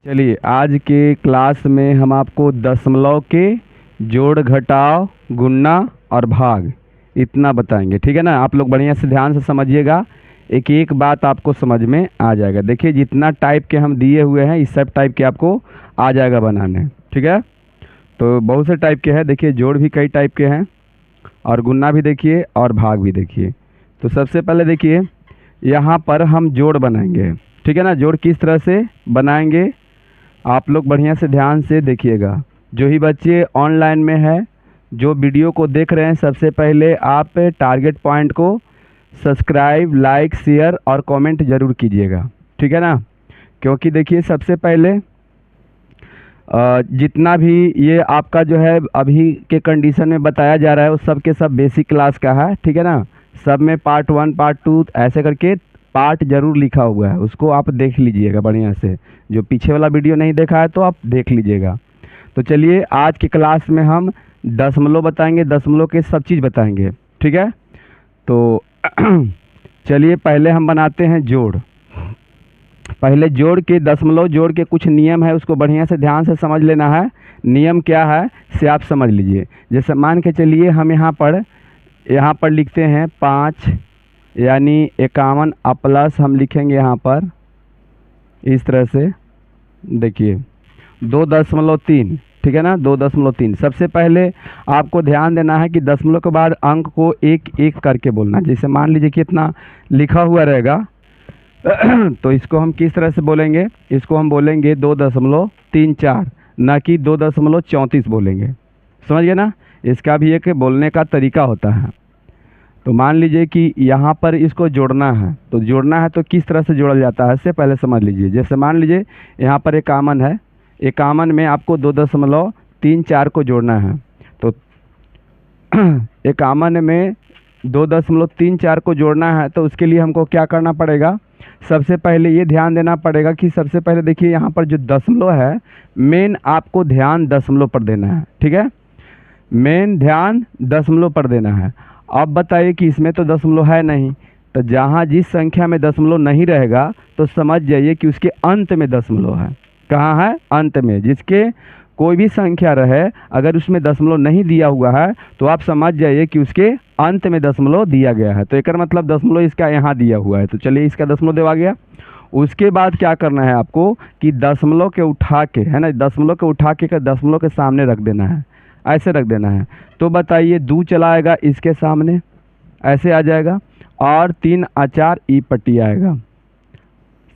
चलिए आज के क्लास में हम आपको दशमलव के जोड़ घटाव गुणा और भाग इतना बताएंगे। ठीक है ना। आप लोग बढ़िया से ध्यान से समझिएगा, एक एक बात आपको समझ में आ जाएगा। देखिए जितना टाइप के हम दिए हुए हैं इस सब टाइप के आपको आ जाएगा बनाने। ठीक है, तो बहुत से टाइप के हैं। देखिए जोड़ भी कई टाइप के हैं और गुणा भी देखिए और भाग भी देखिए। तो सबसे पहले देखिए यहाँ पर हम जोड़ बनाएंगे। ठीक है ना। जोड़ किस तरह से बनाएंगे आप लोग बढ़िया से ध्यान से देखिएगा। जो ही बच्चे ऑनलाइन में है, जो वीडियो को देख रहे हैं, सबसे पहले आप टारगेट पॉइंट को सब्सक्राइब, लाइक, शेयर और कमेंट ज़रूर कीजिएगा। ठीक है ना। क्योंकि देखिए सबसे पहले जितना भी ये आपका जो है अभी के कंडीशन में बताया जा रहा है वो सब के सब बेसिक क्लास का है। ठीक है ना। सब में पार्ट 1 पार्ट 2 ऐसे करके पार्ट जरूर लिखा हुआ है, उसको आप देख लीजिएगा बढ़िया से। जो पीछे वाला वीडियो नहीं देखा है तो आप देख लीजिएगा। तो चलिए आज की क्लास में हम दशमलव बताएंगे, दशमलव के सब चीज़ बताएंगे। ठीक है। तो चलिए पहले हम बनाते हैं जोड़। पहले जोड़ के दशमलव जोड़ के कुछ नियम है, उसको बढ़िया से ध्यान से समझ लेना है। नियम क्या है से आप समझ लीजिए। जैसे मान के चलिए हम यहाँ पर लिखते हैं 5 यानी 51 प्लस हम लिखेंगे यहाँ पर इस तरह से। देखिए 2.3। ठीक है ना। 2.3। सबसे पहले आपको ध्यान देना है कि दशमलव के बाद अंक को एक एक करके बोलना। जैसे मान लीजिए कि इतना लिखा हुआ रहेगा तो इसको हम किस तरह से बोलेंगे, इसको हम बोलेंगे 2.34, ना कि 2.34 बोलेंगे। समझ गए ना। इसका भी एक बोलने का तरीका होता है। तो मान लीजिए कि यहाँ पर इसको जोड़ना है, तो जोड़ना है तो किस तरह से जोड़ा जाता है इससे पहले समझ लीजिए। जैसे मान लीजिए यहाँ पर 51 है, 51 में आपको 2.34 को जोड़ना है। तो 51 में 2.34 को जोड़ना है तो उसके लिए हमको क्या करना पड़ेगा, सबसे पहले ये ध्यान देना पड़ेगा कि सबसे पहले देखिए यहाँ पर जो दशमलव है, मेन आपको ध्यान दशमलव पर देना है। ठीक है, मेन ध्यान दशमलव पर देना है। अब बताइए कि इसमें तो दशमलव है नहीं, तो जहाँ जिस संख्या में दशमलव नहीं रहेगा तो समझ जाइए कि उसके अंत में दशमलव है। कहाँ है, अंत में। जिसके कोई भी संख्या रहे अगर उसमें दशमलव नहीं दिया हुआ है तो आप समझ जाइए कि उसके अंत में दशमलव दिया गया है। तो एक मतलब दशमलव इसका यहाँ दिया हुआ है, तो चलिए इसका दशमलव देवा गया। उसके बाद क्या करना है आपको कि दशमलव के उठा के, है ना, दशमलव के उठा के दशमलव के सामने रख देना है, ऐसे रख देना है। तो बताइए 2 चला आएगा इसके सामने, ऐसे आ जाएगा, और 3 4 ई पट्टी आएगा।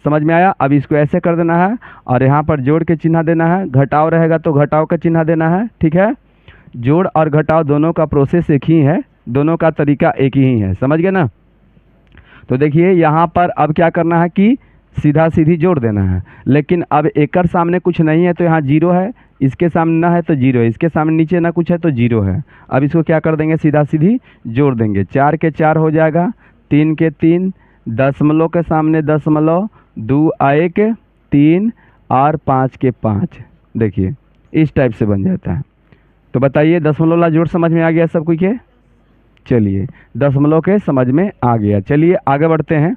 समझ में आया। अब इसको ऐसे कर देना है और यहाँ पर जोड़ के चिन्ह देना है। घटाव रहेगा तो घटाव का चिन्ह देना है। ठीक है। जोड़ और घटाव दोनों का प्रोसेस एक ही है, दोनों का तरीका एक ही है। समझ गए ना। तो देखिए यहाँ पर अब क्या करना है कि सीधा सीधी जोड़ देना है। लेकिन अब एक सामने कुछ नहीं है तो यहाँ 0 है, इसके सामने ना है तो 0 है, इसके सामने नीचे ना कुछ है तो 0 है। अब इसको क्या कर देंगे, सीधा सीधी जोड़ देंगे। 4 के 4 हो जाएगा, 3 के 3, दशमलव के सामने दशमलव, 2 1 3 और 5 के 5। देखिए इस टाइप से बन जाता है। तो बताइए दशमलव वाला जोड़ समझ में आ गया सब कुछ के। चलिए दशमलव के समझ में आ गया। चलिए आगे बढ़ते हैं।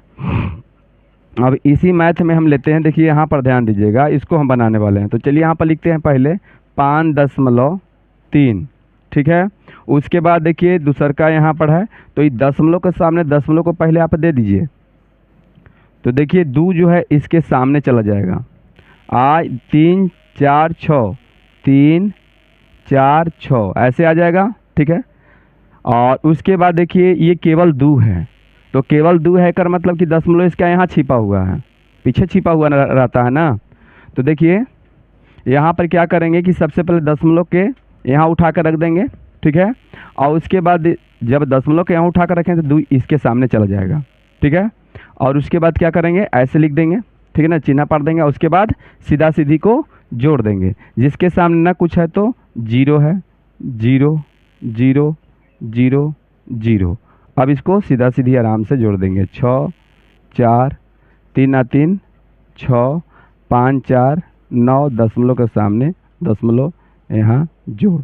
अब इसी मैथ में हम लेते हैं। देखिए यहाँ पर ध्यान दीजिएगा, इसको हम बनाने वाले हैं। तो चलिए यहाँ पर लिखते हैं पहले 5.3। ठीक है। उसके बाद देखिए दूसर का यहाँ पर है, तो ये दशमलव के सामने दशमलव को पहले आप दे दीजिए। तो देखिए 2 जो है इसके सामने चला जाएगा। 3 4 6, 3 4 6 ऐसे आ जाएगा। ठीक है। और उसके बाद देखिए ये केवल 2 है, तो केवल 2 है कर मतलब कि दशमलव इसका यहाँ छिपा हुआ है, पीछे छिपा हुआ रहता है ना। तो देखिए यहाँ पर क्या करेंगे कि सबसे पहले दशमलव के यहाँ उठा कर रख देंगे। ठीक है। और उसके बाद जब दशमलव के यहाँ उठा कर रखें तो 2 इसके सामने चला जाएगा। ठीक है। और उसके बाद क्या करेंगे, ऐसे लिख देंगे। ठीक है ना, चिन्ह पढ़ देंगे। उसके बाद सीधा सीधी को जोड़ देंगे। जिसके सामने ना कुछ है तो 0 है, 0 0 0 0। अब इसको सीधा सीधी आराम से जोड़ देंगे। 6 4 3 3 6 5 4 9, दशमलव के सामने दशमलव, यहाँ जोड़।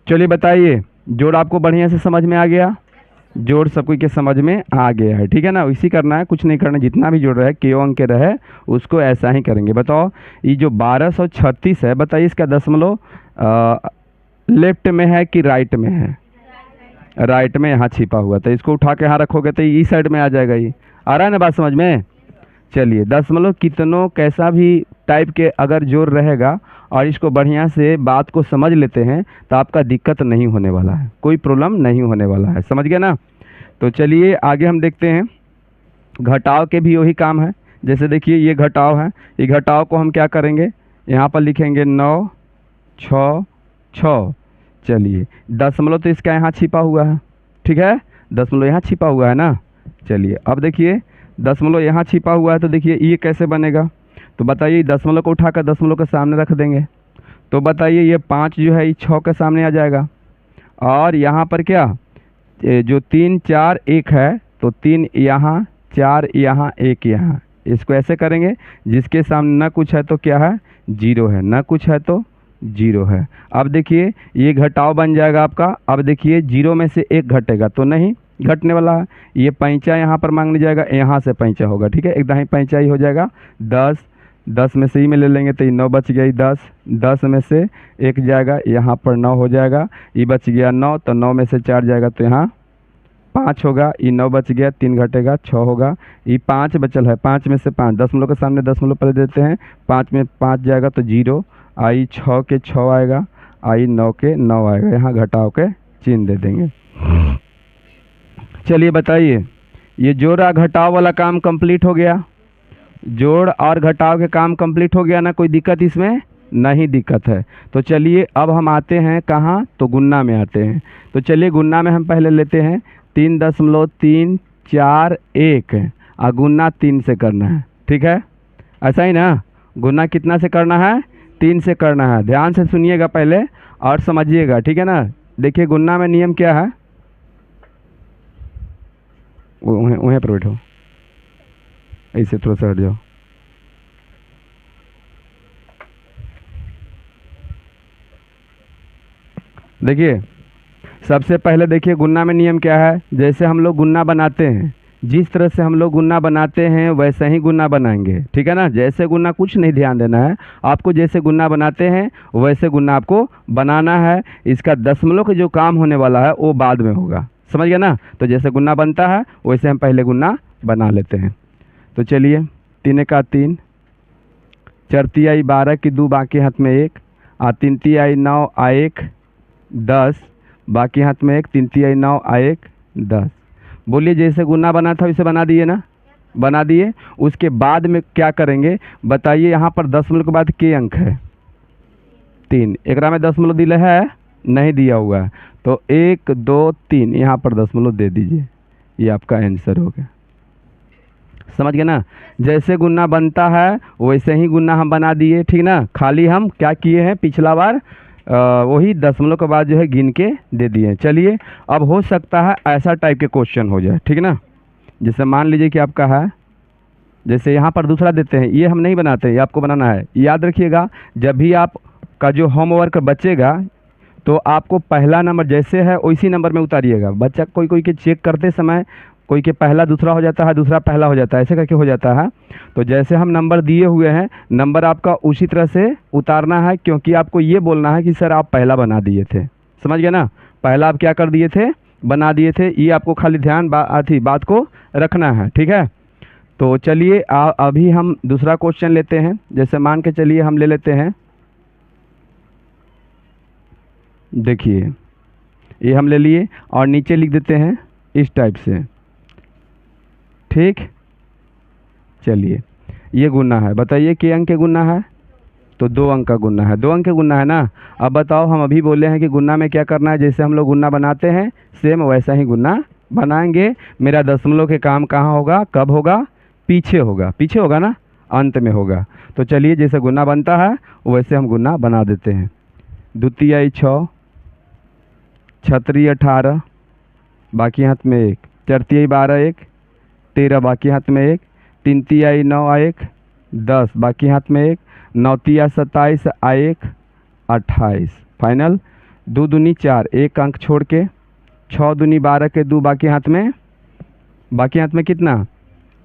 चलिए बताइए जोड़ आपको बढ़िया से समझ में आ गया। जोड़ सब कोई के समझ में आ गया है, ठीक है ना। इसी करना है, कुछ नहीं करना, जितना भी जोड़ रहे के अंक के रहे उसको ऐसा ही करेंगे। बताओ ये जो 1236 है, बताइए इसका दशमलव लेफ्ट में है कि राइट में है? राइट में यहाँ छिपा हुआ, तो इसको उठा के यहाँ रखोगे तो इस साइड में आ जाएगा। ये आ रहा है ना बात समझ में? चलिए, दशमलव कितनों कैसा भी टाइप के अगर जोड़ रहेगा और इसको बढ़िया से बात को समझ लेते हैं तो आपका दिक्कत नहीं होने वाला है, कोई प्रॉब्लम नहीं होने वाला है, समझ गए ना। तो चलिए आगे हम देखते हैं। घटाव के भी वही काम है। जैसे देखिए ये घटाव है, ये घटाव को हम क्या करेंगे, यहाँ पर लिखेंगे 9 6 6। चलिए दशमलव तो इसका यहाँ छिपा हुआ है, ठीक है, दशमलव यहाँ छिपा हुआ है ना। चलिए अब देखिए दशमलव यहाँ छिपा हुआ है, तो देखिए ये कैसे बनेगा। तो बताइए दशमलव को उठाकर दशमलव के सामने रख देंगे, तो बताइए ये 5 जो है ये 6 के सामने आ जाएगा। और यहाँ पर क्या, ये जो 3 4 1 है, तो 3 यहाँ 4 यहाँ 1 यहाँ, इसको ऐसे करेंगे जिसके सामने न कुछ है तो क्या है, 0 है, न कुछ है तो 0 है। अब देखिए ये घटाव बन जाएगा आपका। अब देखिए 0 में से 1 घटेगा तो नहीं घटने वाला है, ये पैंचा यहाँ पर मांगने जाएगा, यहाँ से पैंचा होगा, ठीक है, एकदम ही पैंचा ही हो जाएगा। 10 में से ही में ले लेंगे तो ये 9 बच गई, 10 में से 1 जाएगा, यहाँ पर 9 हो जाएगा, ये बच गया 9, तो 9 में से 4 जाएगा तो यहाँ 5 होगा, ये 9 बच गया, 3 घटेगा 6 होगा, ये 5 बचल है, 5 में से 5 दशमलव के सामने दशमलव पहले देते हैं, 5 में 5 जाएगा तो 0, आई 6 के 6 आएगा, आई 9 के 9 आएगा, यहाँ घटाव के चिन्ह दे देंगे। चलिए बताइए, ये जोड़ और घटाव वाला काम कंप्लीट हो गया, जोड़ और घटाव के काम कंप्लीट हो गया ना, कोई दिक्कत इसमें नहीं दिक्कत है। तो चलिए अब हम आते हैं कहाँ, तो गुन्ना में आते हैं। तो चलिए गुन्ना में हम पहले लेते हैं 3.341 और गुन्ना 3 से करना है, ठीक है, ऐसा ही ना। गुन्ना कितना से करना है, 3 से करना है, ध्यान से सुनिएगा पहले और समझिएगा, ठीक है ना। देखिए गुन्ना में नियम क्या है, वहीं पर बैठो, ऐसे थोड़ा सा हट जाओ। देखिए सबसे पहले देखिए गुन्ना में नियम क्या है, जैसे हम लोग गुन्ना बनाते हैं, जिस तरह से हम लोग गुन्ना बनाते हैं वैसे ही गुन्ना बनाएंगे, ठीक है ना। जैसे गुन्ना कुछ नहीं ध्यान देना है आपको, जैसे गुन्ना बनाते हैं वैसे गुन्ना आपको बनाना है। इसका दशमलव का जो काम होने वाला है वो बाद में होगा, समझ गया ना। तो जैसे गुन्ना बनता है वैसे हम पहले गुन्ना बना लेते हैं। तो चलिए 3 का 3, 4 तिहाई 12 की 2 बाकी हाथ में 1, 3 तिहाई 9 आ 1 10 बाकी हाथ में 1, 3 तिहाई 9 आ 1 10। बोलिए जैसे गुन्ना बना था वैसे बना दिए ना, बना दिए। उसके बाद में क्या करेंगे बताइए, यहाँ पर दशमलव के बाद के अंक है 3, एकरा में दशमलव दिले है नहीं दिया हुआ है, तो 1 2 3 यहाँ पर दशमलव दे दीजिए, ये आपका आंसर हो गया, समझ गए ना। जैसे गुन्ना बनता है वैसे ही गुन्ना हम बना दिए, ठीक ना। खाली हम क्या किए हैं पिछला बार वही दशमलव के बाद जो है गिन के दे दिए। चलिए अब हो सकता है ऐसा टाइप के क्वेश्चन हो जाए, ठीक ना। जैसे मान लीजिए कि आपका है, जैसे यहाँ पर दूसरा देते हैं, ये हम नहीं बनाते हैं, ये आपको बनाना है। याद रखिएगा जब भी आपका जो होमवर्क बचेगा तो आपको पहला नंबर जैसे है उसी नंबर में उतारिएगा। बच्चा कोई कोई के चेक करते समय कोई के पहला दूसरा हो जाता है, दूसरा पहला हो जाता है, ऐसे करके हो जाता है। तो जैसे हम नंबर दिए हुए हैं, नंबर आपका उसी तरह से उतारना है, क्योंकि आपको ये बोलना है कि सर आप पहला बना दिए थे, समझ गए ना। पहला आप क्या कर दिए थे, बना दिए थे, ये आपको खाली ध्यान बात को रखना है, ठीक है। तो चलिए अभी हम दूसरा क्वेश्चन लेते हैं। जैसे मान के चलिए हम ले लेते हैं, देखिए ये हम ले लिए और नीचे लिख देते हैं इस टाइप से, ठीक। चलिए ये गुना है, बताइए के अंक के गुना है, तो 2 अंक का गुना है, 2 अंक के गुना है ना। अब बताओ, हम अभी बोले हैं कि गुना में क्या करना है, जैसे हम लोग गुना बनाते हैं सेम वैसा ही गुना बनाएंगे। मेरा दशमलव के काम कहाँ होगा, कब होगा, पीछे होगा, पीछे होगा ना, अंत में होगा। तो चलिए जैसे गुना बनता है वैसे हम गुना बना देते हैं। 2 तिहाई 6, 6 त्रिक 18 बाकी हाथ में 1, 4 तिहाई 12 1, 13 बाकी हाथ में 1, 3 तिहाई 9 आ 1 10 बाकी हाथ में 1, 9 तिहाई 27 आ 1 28। फाइनल 2 दूनी 4, 1 अंक छोड़ के 6 दूनी 12 के 2, बाकी हाथ में कितना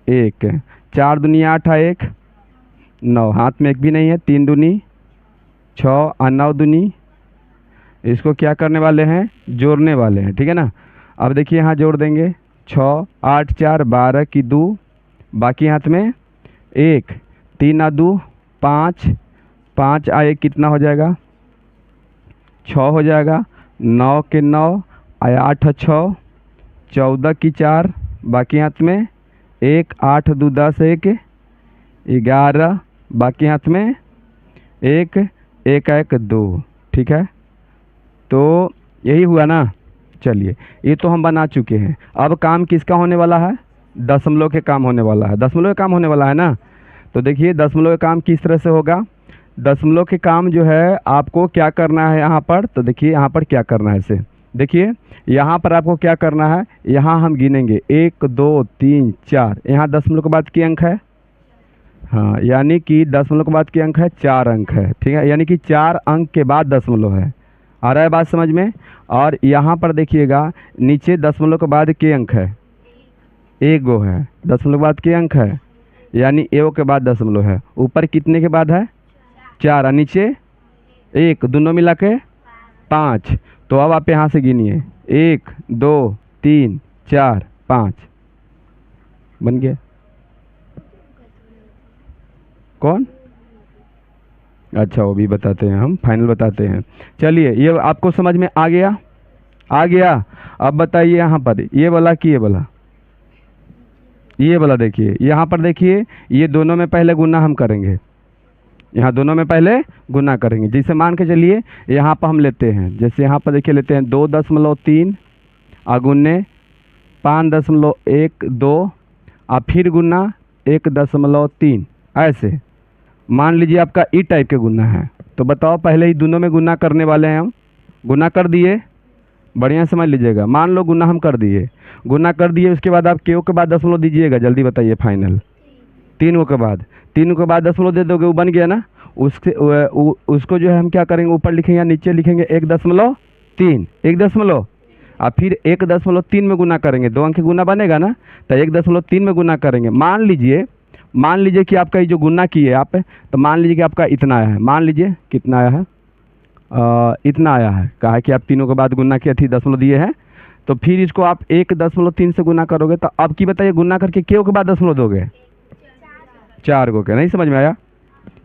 1, 4 दूनी 8 है 1, 9, हाथ में 1 भी नहीं है, 3 दूनी 6 और 9 दूनी, इसको क्या करने वाले हैं, जोड़ने वाले हैं, ठीक है ना। अब देखिए यहाँ जोड़ देंगे 6, 8 4 12 की 2, बाकी हाथ में 1, 3 और 2 5, 5 और 1 कितना हो जाएगा 6 हो जाएगा, 9 के 9 और 8 6, 14 की 4, बाकी हाथ में 1, 8 2 10 1 11, बाकी हाथ में 1, 1 1 2, ठीक है। तो यही हुआ ना। चलिए ये तो हम बना चुके हैं। अब काम किसका होने वाला है, दशमलव के काम होने वाला है, दशमलव के काम होने वाला है ना। तो देखिए दशमलव के काम किस तरह से होगा। दशमलव के काम जो है आपको क्या करना है यहाँ पर, तो देखिए यहाँ पर क्या करना है इसे, देखिए यहाँ पर आपको क्या करना है, यहाँ हम गिनेंगे 1 2 3 4, यहाँ दशमलव के बाद के अंक है, हाँ यानी कि दशमलव के बाद के अंक है 4 अंक है, ठीक है, यानी कि 4 अंक के बाद दशमलव है। आ रहा है बात समझ में। और यहाँ पर देखिएगा नीचे दशमलव के बाद के अंक है, 1 गो है, दशमलव के बाद के अंक है, यानी 1 के बाद दशमलव है। ऊपर कितने के बाद है 4 और नीचे 1, दोनों मिला के 5। तो अब आप यहाँ से गिनिए 1 2 3 4 5, बन गया। कौन, अच्छा वो भी बताते हैं, हम फाइनल बताते हैं। चलिए ये आपको समझ में आ गया। अब बताइए यहाँ पर ये वाला कि ये वाला देखिए, यहाँ पर देखिए ये दोनों में पहले गुना हम करेंगे, यहाँ दोनों में पहले गुना करेंगे। जैसे मान के चलिए यहाँ पर हम लेते हैं, जैसे यहाँ पर देखिए लेते हैं 2.3 अगुने 5.12 और फिर गुना 1.3, ऐसे मान लीजिए आपका ई टाइप के गुना है। तो बताओ पहले ही दोनों में गुना करने वाले हैं हम, गुना कर दिए, बढ़िया समझ लीजिएगा। मान लो गुना हम कर दिए, गुना कर दिए, उसके बाद आप क्यों के बाद दशमलव दीजिएगा, जल्दी बताइए फाइनल। 3 के बाद, 3 के बाद दशमलव दे दोगे, वो बन गया ना। उसको जो है हम क्या करेंगे, ऊपर लिखेंगे या नीचे लिखेंगे 1.3, 1 और फिर 1.3 में गुना करेंगे, 2 अंक गुना बनेगा ना, तो 1.3 में गुना करेंगे। मान लीजिए कि आपका ये जो गुना किए आप, तो मान लीजिए कि आपका इतना आया है, मान लीजिए कितना आया है, इतना आया है, कहा है कि आप 3 के बाद गुना किए थी, दशमलव दिए हैं, तो फिर इसको आप 1.3 से गुना करोगे, तो अब की बताइए गुना करके क्यों के बाद दशमलव दोगे, 4 गो के। नहीं समझ में आया,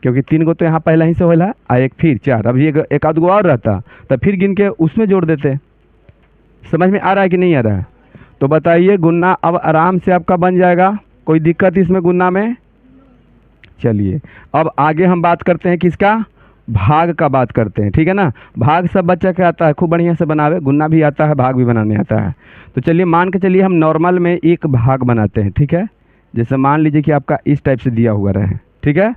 क्योंकि 3 गो तो यहाँ पहले ही से होला और 1 फिर 4, अब ये एक आध गो और रहता तो फिर गिन के उसमें जोड़ देते। समझ में आ रहा है कि नहीं आ रहा है। तो बताइए गुना अब आराम से आपका बन जाएगा, कोई दिक्कत इसमें गुना में। चलिए अब आगे हम बात करते हैं किसका, भाग का बात करते हैं, ठीक है ना। भाग सब बच्चा के आता है, खूब बढ़िया से बनावे, गुना भी आता है, भाग भी बनाने आता है। तो चलिए मान के चलिए हम नॉर्मल में एक भाग बनाते हैं, ठीक है। जैसे मान लीजिए कि आपका इस टाइप से दिया हुआ रहे, ठीक है,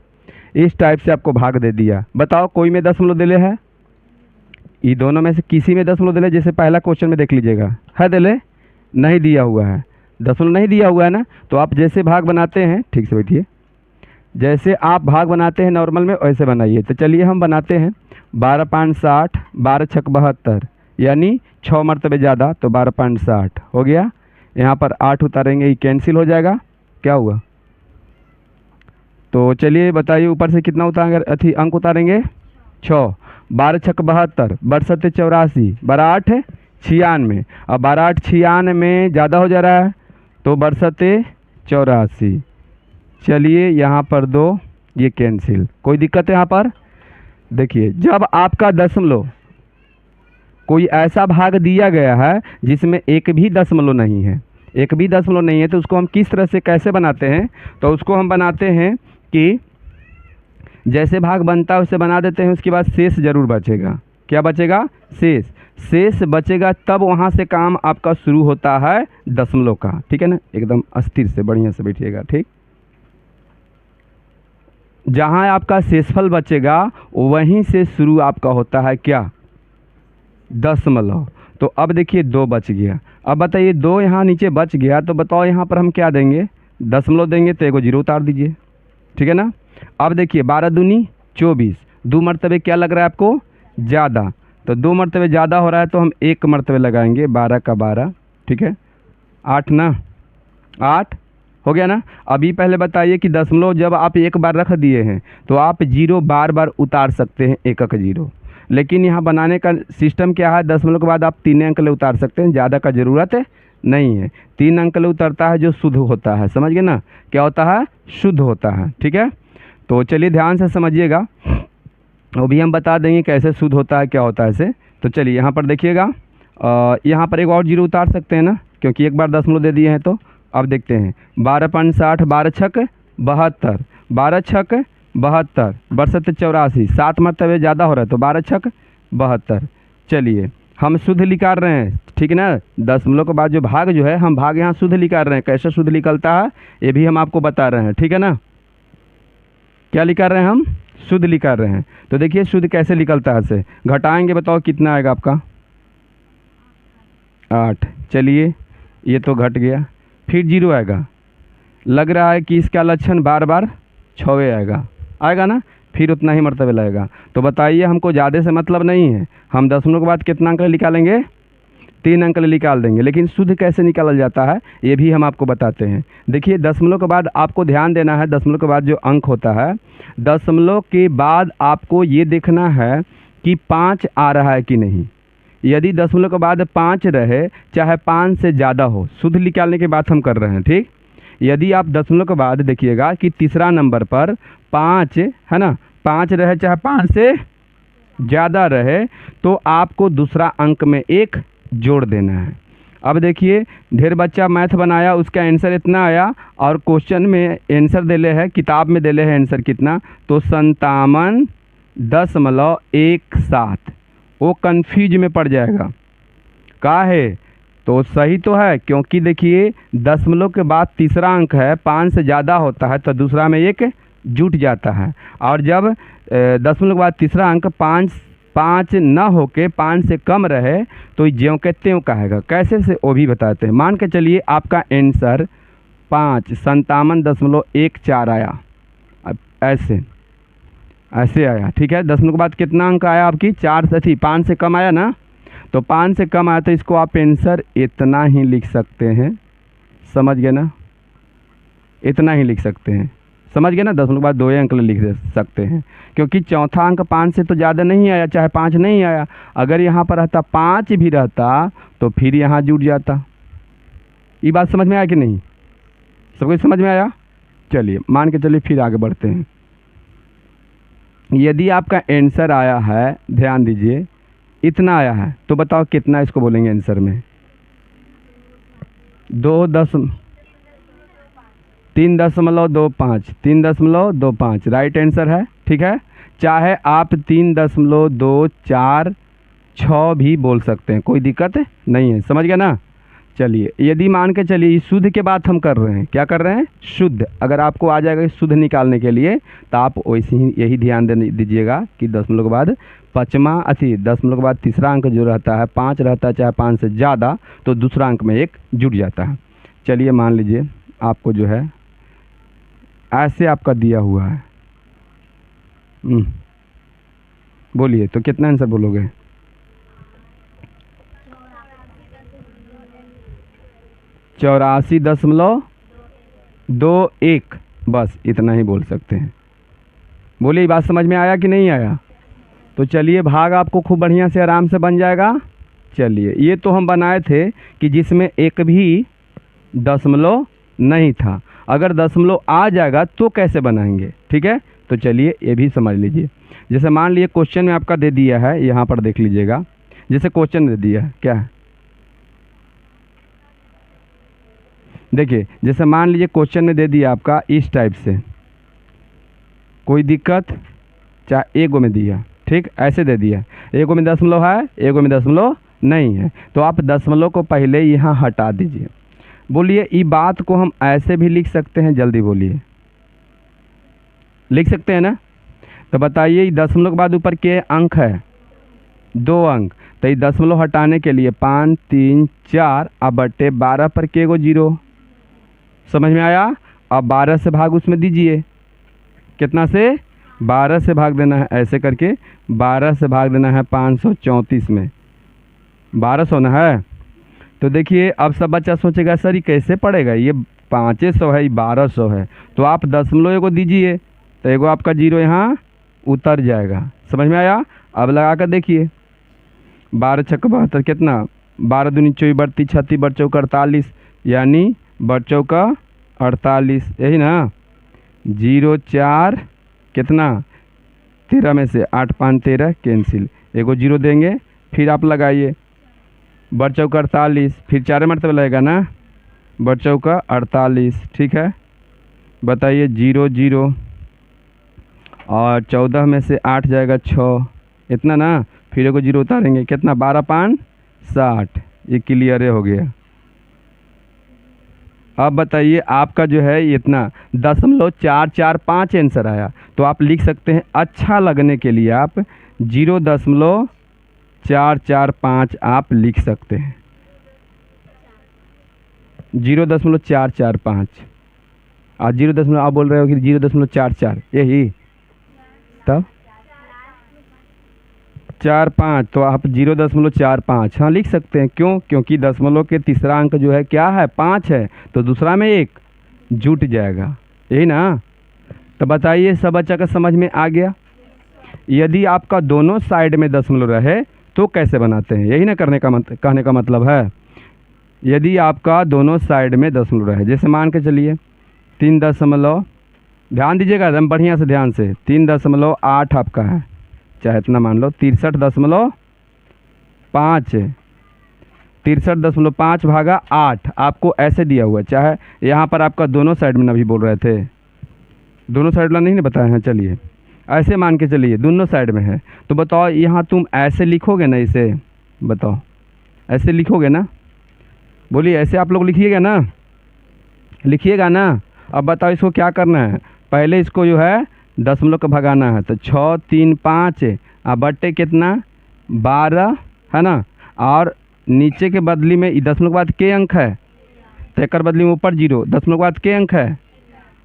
इस टाइप से आपको भाग दे दिया। बताओ कोई में दशमलव दिले है, ये दोनों में से किसी में दशमलव दिले, जैसे पहला क्वेश्चन में देख लीजिएगा, है दिले, नहीं दिया हुआ है, दशमलव नहीं दिया हुआ है ना। तो आप जैसे भाग बनाते हैं, ठीक से बैठिए, जैसे आप भाग बनाते हैं नॉर्मल में वैसे बनाइए। तो चलिए हम बनाते हैं 12 5 60, 12 6 72, यानी 6 मरतबे ज़्यादा, तो 12 5 60 हो गया। यहाँ पर 8 उतारेंगे, ये कैंसिल हो जाएगा, क्या हुआ। तो चलिए बताइए ऊपर से कितना उतारेंगे, अंक उतारेंगे 6, 12 6 72, 12 7 84, 12 8 96, अब 12 8 96 ज़्यादा हो जा रहा है, तो 12 7 84। चलिए यहाँ पर 2, ये कैंसिल, कोई दिक्कत है यहाँ पर। देखिए जब आपका दशमलव कोई ऐसा भाग दिया गया है जिसमें एक भी दशमलव नहीं है, एक भी दशमलव नहीं है, तो उसको हम किस तरह से कैसे बनाते हैं, तो उसको हम बनाते हैं कि जैसे भाग बनता है उसे बना देते हैं, उसके बाद शेष जरूर बचेगा। क्या बचेगा, शेष बचेगा, तब वहाँ से काम आपका शुरू होता है दशमलव का, ठीक है ना। एकदम अस्थिर से बढ़िया से बैठिएगा, ठीक। जहाँ आपका शेषफल बचेगा वहीं से शुरू आपका होता है क्या, दशमलव। तो अब देखिए 2 बच गया, अब बताइए 2 यहाँ नीचे बच गया, तो बताओ यहाँ पर हम क्या देंगे, दशमलव देंगे, तो 1 0 उतार दीजिए, ठीक है ना। अब देखिए 12 दूनी 24, 2 मरतबे क्या लग रहा है आपको, ज़्यादा, तो 2 मरतबे ज़्यादा हो रहा है तो हम 1 मरतबे लगाएंगे, 12 का 12, ठीक है, 8 ना, 8 हो गया ना। अभी पहले बताइए कि दशमलव जब आप एक बार रख दिए हैं तो आप जीरो बार बार उतार सकते हैं, एक एक जीरो, लेकिन यहाँ बनाने का सिस्टम क्या है, दशमलव के बाद आप 3 अंक ले उतार सकते हैं, ज़्यादा का ज़रूरत नहीं है। 3 अंक ले उतरता है जो शुद्ध होता है, समझ गए ना, क्या होता है, शुद्ध होता है, ठीक है। तो चलिए ध्यान से समझिएगा, वो भी हम बता देंगे कैसे शुद्ध होता है, क्या होता है इसे। तो चलिए यहाँ पर देखिएगा, यहाँ पर एक और जीरो उतार सकते हैं ना, क्योंकि एक बार दशमलव दे दिए हैं। तो अब देखते हैं, 12 12 छक 72, 12 छक 72, बरसत 84, 7 मरतबे ज़्यादा हो रहा है तो 12 छक 72। चलिए हम शुद्ध निकाल रहे हैं, ठीक है ना, दशमलव के बाद जो भाग जो है, हम भाग यहाँ शुद्ध निकाल रहे हैं। कैसे शुद्ध निकलता है ये भी हम आपको बता रहे हैं, ठीक है ना। क्या निकाल रहे हैं हम, शुद्ध निकाल रहे हैं। तो देखिए शुद्ध कैसे निकलता है, से घटाएंगे, बताओ कितना आएगा आपका, 8। चलिए ये तो घट गया, फिर जीरो आएगा, लग रहा है कि इसका लक्षण बार बार 6 आएगा ना, फिर उतना ही मरतबे लगेगा। तो बताइए, हमको ज़्यादा से मतलब नहीं है, हम दशमलव के बाद कितना अंक निकालेंगे, 3 अंक निकाल देंगे। लेकिन शुद्ध कैसे निकाला जाता है ये भी हम आपको बताते हैं। देखिए दशमलव के बाद आपको ध्यान देना है, दशमलव के बाद जो अंक होता है, दशमलव के बाद आपको ये देखना है कि 5 आ रहा है कि नहीं। यदि दशमलव के बाद 5 रहे, चाहे 5 से ज़्यादा हो, शुद्ध निकालने की बात हम कर रहे हैं, ठीक। यदि आप दशमलव के बाद देखिएगा कि तीसरा नंबर पर 5 है ना, 5 रहे चाहे 5 से ज़्यादा रहे, तो आपको दूसरा अंक में 1 जोड़ देना है। अब देखिए ढेर बच्चा मैथ बनाया, उसका आंसर इतना आया, और क्वेश्चन में आंसर देले है, किताब में देले है आंसर कितना, तो 57.17। वो कन्फ्यूज में पड़ जाएगा, का है तो सही तो है, क्योंकि देखिए दशमलव के बाद तीसरा अंक है, 5 से ज़्यादा होता है तो दूसरा में 1 जुट जाता है। और जब दशमलव के बाद तीसरा अंक 5 न होके 5 से कम रहे तो ज्यों के त्यों कहेगा। कैसे से वो भी बताते हैं। मान के चलिए आपका आंसर 5 57.14 आया, अब ऐसे आया, ठीक है। दशमलव के बाद कितना अंक आया आपकी, 4 से थी, 5 से कम आया ना, तो 5 से कम आया तो इसको आप आंसर इतना ही लिख सकते हैं, समझ गए ना, इतना ही लिख सकते हैं, समझ गए ना। दशमलव के बाद 2 अंक लिख सकते हैं, क्योंकि चौथा अंक 5 से तो ज़्यादा नहीं आया, चाहे 5 नहीं आया। अगर यहाँ पर रहता 5 भी रहता तो फिर यहाँ जुट जाता। ये बात समझ में आया कि नहीं, सब कुछ समझ में आया। चलिए मान के चलिए फिर आगे बढ़ते हैं। यदि आपका आंसर आया है, ध्यान दीजिए, इतना आया है, तो बताओ कितना इसको बोलेंगे आंसर में, 3.25, 3.25 राइट आंसर है, ठीक है। चाहे आप 3.246 भी बोल सकते हैं, कोई दिक्कत नहीं है, समझ गया ना। चलिए यदि मान के चलिए शुद्ध के बात हम कर रहे हैं, क्या कर रहे हैं, शुद्ध। अगर आपको आ जाएगा शुद्ध निकालने के लिए तो आप वैसे ही यही ध्यान दीजिएगा कि दशमलव के बाद दशमलव के बाद तीसरा अंक जो रहता है 5 रहता है, चाहे 5 से ज़्यादा, तो दूसरा अंक में 1 जुट जाता है। चलिए मान लीजिए आपको जो है ऐसे आपका दिया हुआ है, बोलिए तो कितना आंसर बोलोगे, 84.21, बस इतना ही बोल सकते हैं। बोलिए बात समझ में आया कि नहीं आया। तो चलिए भाग आपको खूब बढ़िया से आराम से बन जाएगा। चलिए ये तो हम बनाए थे कि जिसमें एक भी दशमलव नहीं था, अगर दशमलव आ जाएगा तो कैसे बनाएंगे, ठीक है। तो चलिए ये भी समझ लीजिए। जैसे मान लीजिए क्वेश्चन में आपका दे दिया है, यहाँ पर देख लीजिएगा, जैसे क्वेश्चन दे दिया है, क्या है, देखिए जैसे मान लीजिए क्वेश्चन में दे दिया आपका इस टाइप से, कोई दिक्कत, चाहे एगो में दिया, ठीक, ऐसे दे दिया, एगो में दशमलव है, एगो में दशमलव नहीं है, तो आप दशमलव को पहले यहाँ हटा दीजिए। बोलिए ये बात को हम ऐसे भी लिख सकते हैं, जल्दी बोलिए, लिख सकते हैं ना। तो बताइए दशमलव के बाद ऊपर के अंक है, 2 अंक, तो ये दशमलव हटाने के लिए 5 3 4 अब बटे 12 पर के गो 0, समझ में आया। अब 12 से भाग उसमें दीजिए, कितना से 12 से भाग देना है, ऐसे करके 12 से भाग देना है 534 में, 1200 ना है। तो देखिए अब सब बच्चा सोचेगा सर ये कैसे पड़ेगा, ये 500 है, ये 1200 है, तो आप दशमलव को दीजिए तो एगो आपका जीरो यहाँ उतर जाएगा। समझ में आया? अब लगा कर देखिए, 12 छक्का 72 कितना, 12 दूनी 24 32 36 बट चौका 48, यानी बट चौका 48, यही ना। 0 4 कितना 13 में से 8 5 13 कैंसिल, एगो जीरो देंगे, फिर आप लगाइए बट चौका 48, फिर 4 मरतबा लगेगा ना, बट चौका 48। ठीक है, बताइए 0 0 और 14 में से 8 जाएगा 6, इतना ना, फिर एगो जीरो उतारेंगे, कितना 12 5 60, ये क्लियर हो गया। अब बताइए आपका जो है इतना 0.445 आंसर आया, तो आप लिख सकते हैं अच्छा लगने के लिए आप 0.445 आप लिख सकते हैं, 0.445। आज 0. आप बोल रहे हो कि 0.44, यही तब 45, तो आप 0.45 हाँ लिख सकते हैं। क्यों? क्योंकि दशमलव के तीसरा अंक जो है क्या है 5 है, तो दूसरा में 1 जुट जाएगा, यही ना। तो बताइए सब बच्चा का समझ में आ गया? यदि आपका दोनों साइड में दशमलव रहे तो कैसे बनाते हैं, यही ना कहने का मतलब है। यदि आपका दोनों साइड में दशमलव रहे, जैसे मान के चलिए 3 ध्यान दीजिएगा एकदम बढ़िया से, ध्यान से, 3.8 आपका है, चाहे इतना मान लो 63.5 है, 63.5 भागा 8 आपको ऐसे दिया हुआ है। चाहे यहाँ पर आपका दोनों साइड में ना भी बोल रहे थे, दोनों साइड वाला नहीं ना बताए हैं, चलिए ऐसे मान के चलिए दोनों साइड में है, तो बताओ यहाँ तुम ऐसे लिखोगे ना, इसे बताओ ऐसे लिखोगे ना, बोलिए ऐसे आप लोग लिखिएगा ना, लिखिएगा ना। अब बताओ इसको क्या करना है, पहले इसको जो है दशमलव का भगाना है, तो 6 3 5 अब बट्टे कितना 12 है ना, और नीचे के बदली में दशमलव के बाद के अंक है, तो एक बदली में ऊपर 0, दशमलव के बाद के अंक है,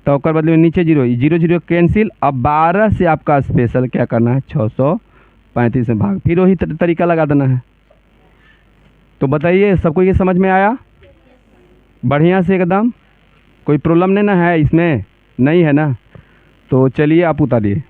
तो एक बदली में नीचे 0, 0 0 कैंसिल। अब 12 से आपका स्पेशल क्या करना है 635 में भाग, फिर वही तरीका लगा देना है। तो बताइए सबको ये समझ में आया बढ़िया से एकदम? कोई प्रॉब्लम नहीं ना है इसमें? नहीं है ना? तो चलिए आप उतारिए।